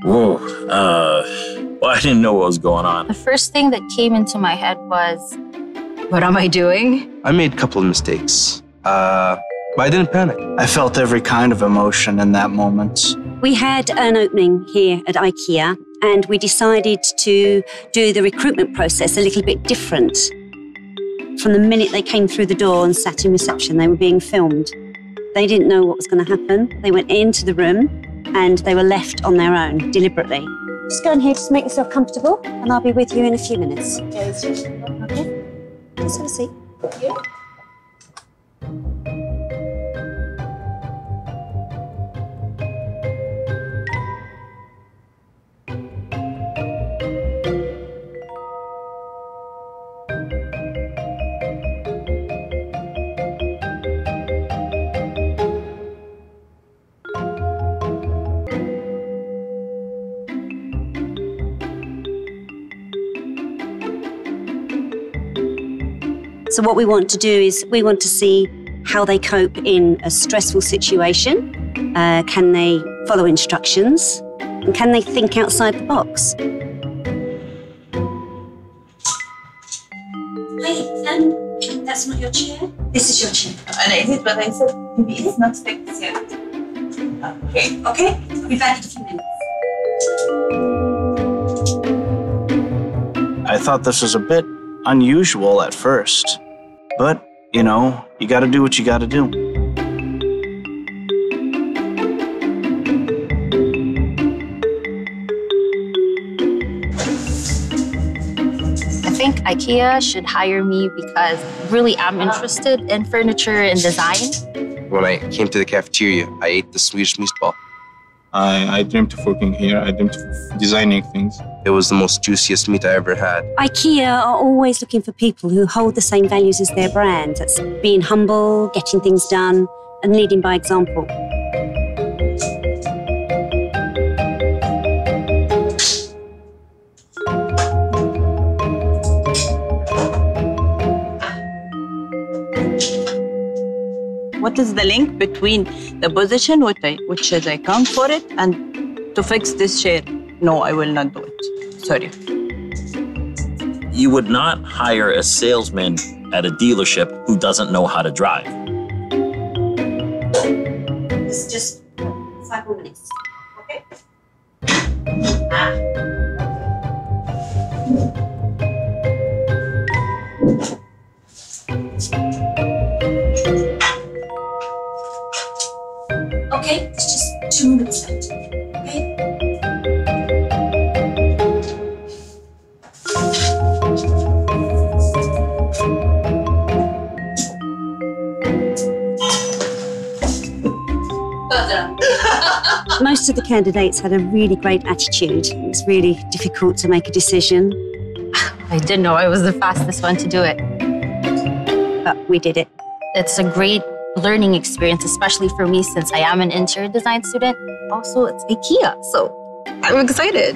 Whoa, well, I didn't know what was going on. The first thing that came into my head was, what am I doing? I made a couple of mistakes, but I didn't panic. I felt every kind of emotion in that moment. We had an opening here at IKEA and we decided to do the recruitment process a little bit different. From the minute they came through the door and sat in reception, they were being filmed. They didn't know what was going to happen. They went into the room and they were left on their own, deliberately. Just go in here, just make yourself comfortable, and I'll be with you in a few minutes. Okay? Just have a seat. Yeah. So what we want to do is we want to see how they cope in a stressful situation. Can they follow instructions? And can they think outside the box? Wait, that's not your chair? This is your chair. And I did, but I said maybe it's not fixed yet. Okay. Okay, I'll be back in a few minutes. I thought this was a bit unusual at first, but, you know, you gotta do what you gotta do. I think IKEA should hire me because really I'm interested in furniture and design. When I came to the cafeteria, I ate the Swedish meatball. I dreamt of working here. I dreamt of designing things. It was the most juiciest meat I ever had. IKEA are always looking for people who hold the same values as their brand. That's being humble, getting things done, and leading by example. What is the link between the position which is I come for it and to fix this chair? No, I will not do it. Sorry. You would not hire a salesman at a dealership who doesn't know how to drive. It's just 5 more minutes. Okay? Okay, it's just 2 minutes left. Okay? Most of the candidates had a really great attitude. It was really difficult to make a decision. I didn't know I was the fastest one to do it. But we did it. It's a great learning experience, especially for me since I am an interior design student. Also, it's IKEA, so I'm excited.